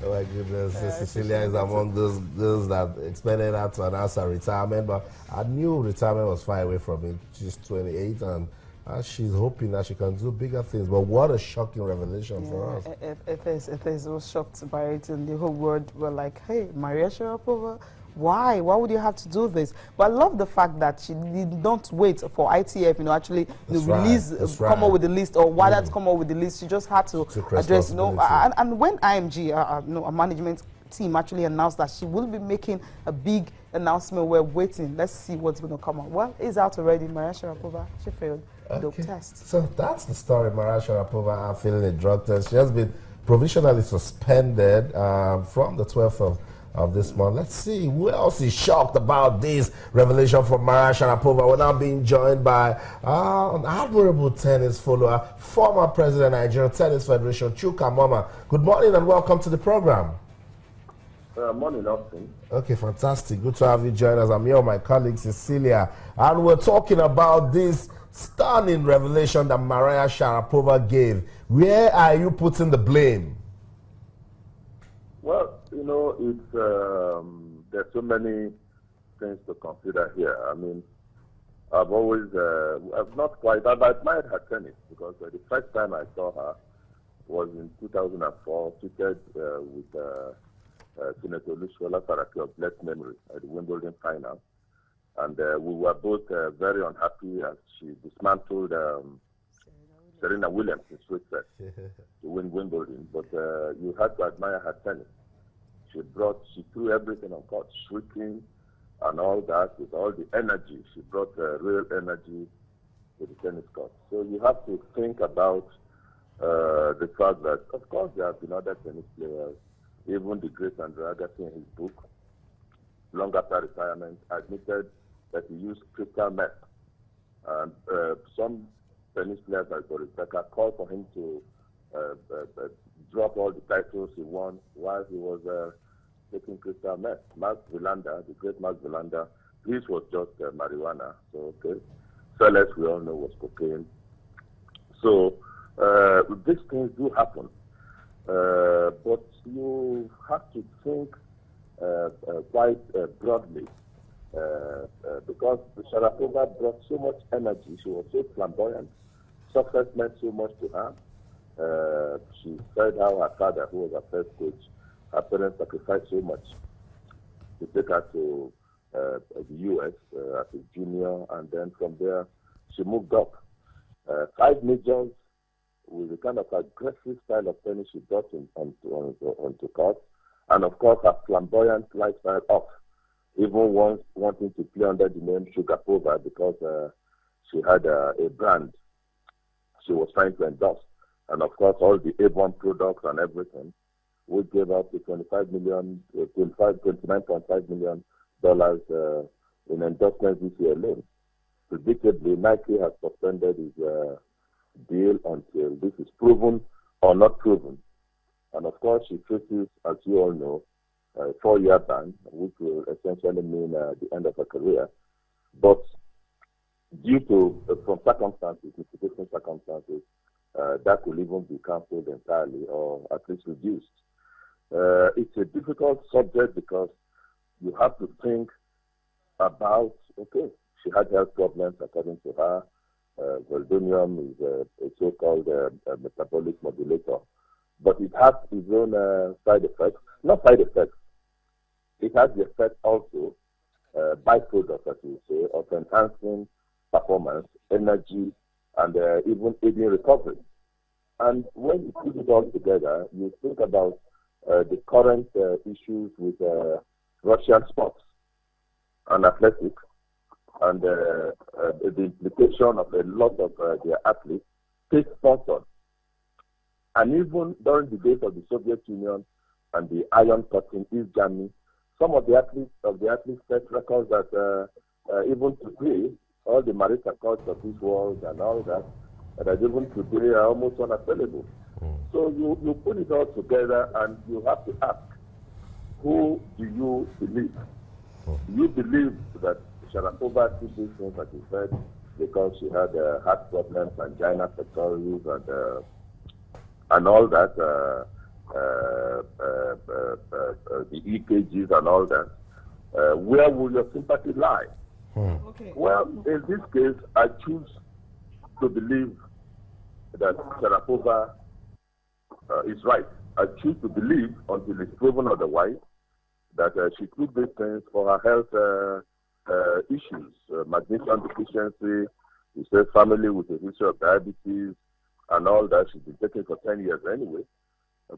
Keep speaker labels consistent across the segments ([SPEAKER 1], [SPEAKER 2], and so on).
[SPEAKER 1] Oh my goodness, Cecilia is among those that expected her to announce her retirement, but I knew retirement was far away from it. She's 28 and she's hoping that she can do bigger things. But what a shocking revelation for us.
[SPEAKER 2] It is. I was shocked by it, and the whole world were like, hey, Maria Sharapova, why? Why would you have to do this? But I love the fact that she did not wait for ITF, actually come up with the list, or WADA to come up with the list. She just had to address, and when IMG, a management team actually announced that she will be making a big announcement, we're waiting. Let's see what's going to come out. Well, it's out already. Maria Sharapova, she failed the drug test.
[SPEAKER 1] So that's the story. Maria Sharapova failing a drug test. She has been provisionally suspended from the 12th of this month. Let's see who else is shocked about this revelation from Maria Sharapova. We're now being joined by an admirable tennis follower, former president of Nigerian Tennis Federation, Chuka Momah. Good morning and welcome to the program.
[SPEAKER 3] Morning, Austin.
[SPEAKER 1] Okay, fantastic. Good to have you join us. I'm here with my colleague Cecilia, and we're talking about this stunning revelation that Maria Sharapova gave. Where are you putting the blame?
[SPEAKER 3] Well, it's there's so many things to consider here. I mean, I've admired her tennis because the first time I saw her was in 2004, seated with Senator Olusola Saraki of blessed memory at the Wimbledon final. And we were both very unhappy as she dismantled Serena Williams in Switzerland to win Wimbledon. But you had to admire her tennis. She threw everything on court, shrieking and all that, with all the energy. She brought real energy to the tennis court. So you have to think about the fact that, of course, there have been other tennis players. Even the great Andre Agassi in his book, long after retirement, admitted that he used crystal meth. And some tennis players like Boris Becker called for him to drop all the titles he won while he was taking crystal meth. Max Wilander, the great Max Wilander, his was just marijuana. So, okay. Celeste, we all know, was cocaine. So, these things do happen. But you have to think quite broadly because Sharapova brought so much energy. She was so flamboyant. Success meant so much to her. She said how her father, who was her first coach, her parents sacrificed so much to take her to the U.S. As a junior, and then from there she moved up. 5 majors with the kind of aggressive style of tennis she brought onto court, and of course her flamboyant lifestyle off, even once wanting to play under the name Sharapova because she had a brand she was trying to endorse, and of course all the Avon products and everything. We gave out the $29.5 million in endorsements this year alone. Predictably, Nike has suspended his deal until this is proven or not proven. And of course, she faces, as you all know, a 4-year ban, which will essentially mean the end of her career. But due to, from circumstances, mitigating circumstances, that could even be cancelled entirely or at least reduced. It's a difficult subject because you have to think about, okay, she had health problems according to her. Veldonium is a so-called metabolic modulator, but it has its own side effects. Not side effects. It has the effect also, byproduct, as you say, of enhancing performance, energy, and even aiding recovery. And when you put it all together, you think about the current issues with Russian sports and athletics, and the implication of a lot of their athletes state sponsored. And even during the days of the Soviet Union and the Iron Curtain, East Germany, some of the athletes set records that even today, all the Marita records of this world and all that even today are almost unassailable. So you put it all together and you have to ask, who do you believe? Do you believe that Sharapova did these things, like you said, because she had heart problems, angina pectoris, and all that the EKGs and all that, where will your sympathy lie?
[SPEAKER 2] Okay.
[SPEAKER 3] Well, in this case, I choose to believe that Sharapova is right. I choose to believe until it's proven otherwise that she took these things for her health issues, magnesium deficiency, you say family with a history of diabetes and all that. She's been taking for 10 years anyway.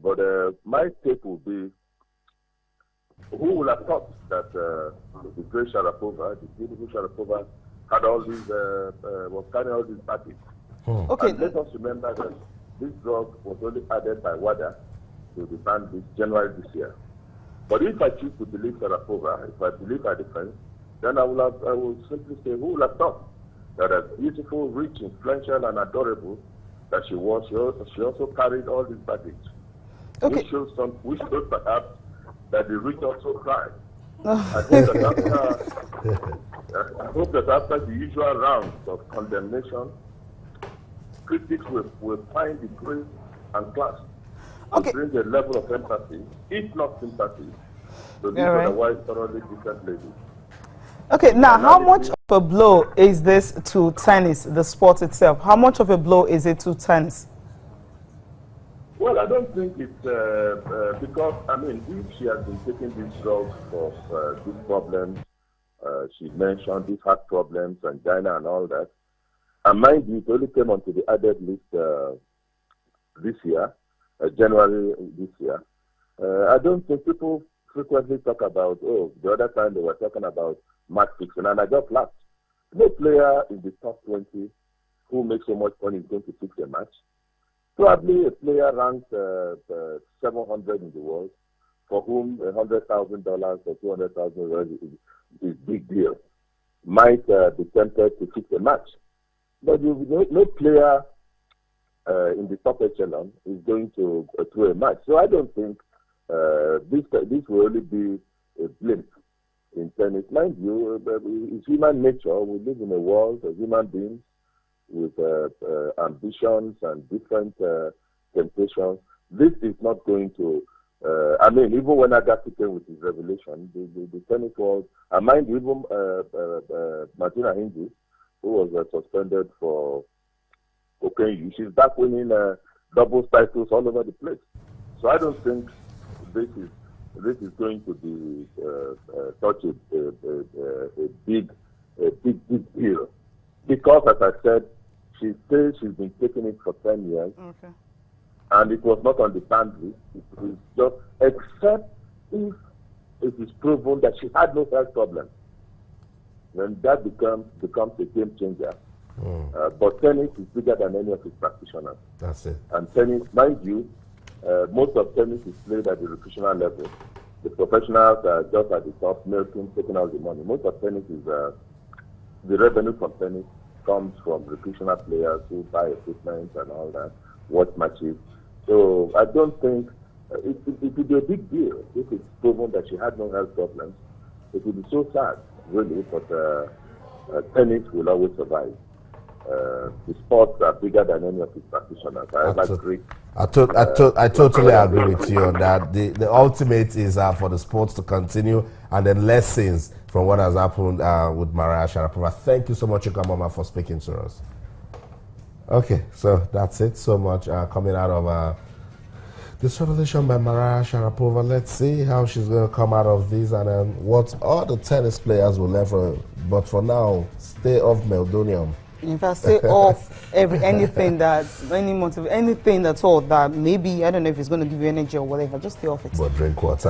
[SPEAKER 3] But my take will be, who would have thought that the great Sharapova, the beautiful Sharapova, had all these, was carrying all these baggage.
[SPEAKER 2] Okay.
[SPEAKER 3] And let us remember that this drug was only added by WADA to the ban this January this year. But if I choose to believe Sharapova, if I believe her defense, then I will simply say, who would have thought that as beautiful, rich, influential, and adorable that she was, she also carried all this baggage.
[SPEAKER 2] Okay.
[SPEAKER 3] Which shows perhaps that the rich also cry. I hope that after the usual rounds of condemnation, critics will find the grace and class to bring a level of empathy, if not sympathy, to these otherwise thoroughly decent ladies.
[SPEAKER 2] Okay, now how much of a blow is this to tennis, the sport itself? How much of a blow is it to tennis?
[SPEAKER 3] Well, I don't think it's because, I mean, if she has been taking these drugs for these problems, she mentioned these heart problems, angina and all that, and mind you, it only came onto the added list this year, January this year. I don't think people frequently talk about, the other time they were talking about match fixing, and I just laughed. No player in the top 20 who makes so much money is going to fix a match. Probably a player ranked 700 in the world, for whom $100,000 or $200,000 is big deal, might be tempted to fix a match. But no player in the top echelon is going to throw a match. So I don't think this will only be a blip in tennis. Mind you, it's human nature. We live in a world of human beings with ambitions and different temptations. This is not going to, I mean, even when Agassi came with his revelation, the tennis world, and mind you, even Martina Hingis, who was suspended for cocaine use, she's back winning doubles titles all over the place. So I don't think this is going to be such a big deal. Because, as I said, she says she's been taking it for 10 years.
[SPEAKER 2] Okay.
[SPEAKER 3] And it was not on the banned list. It was just, except if it is proven that she had no health problems. Then that becomes a game changer. But tennis is bigger than any of its practitioners.
[SPEAKER 1] That's it.
[SPEAKER 3] And tennis, mind you, most of tennis is played at the recreational level. The professionals are just at the top, milking, taking out the money. Most of tennis is, the revenue from tennis comes from recreational players who buy equipment and all that, watch matches. So I don't think, it would be a big deal if it's proven that she had no health problems. It would be so sad, really, but tennis will always survive. The sports are bigger than any of its practitioners.
[SPEAKER 1] I totally agree with you on that. The ultimate is for the sports to continue, and then lessons from what has happened with Maria Sharapova. Thank you so much, Chuka Momah, for speaking to us. Okay, so that's it. So much coming out of this revelation by Maria Sharapova. Let's see how she's going to come out of this, and what all the tennis players will learn from it. But for now, stay off meldonium.
[SPEAKER 2] In fact, stay off anything at all that maybe, I don't know if it's going to give you energy or whatever, just stay off it.
[SPEAKER 1] But drink water.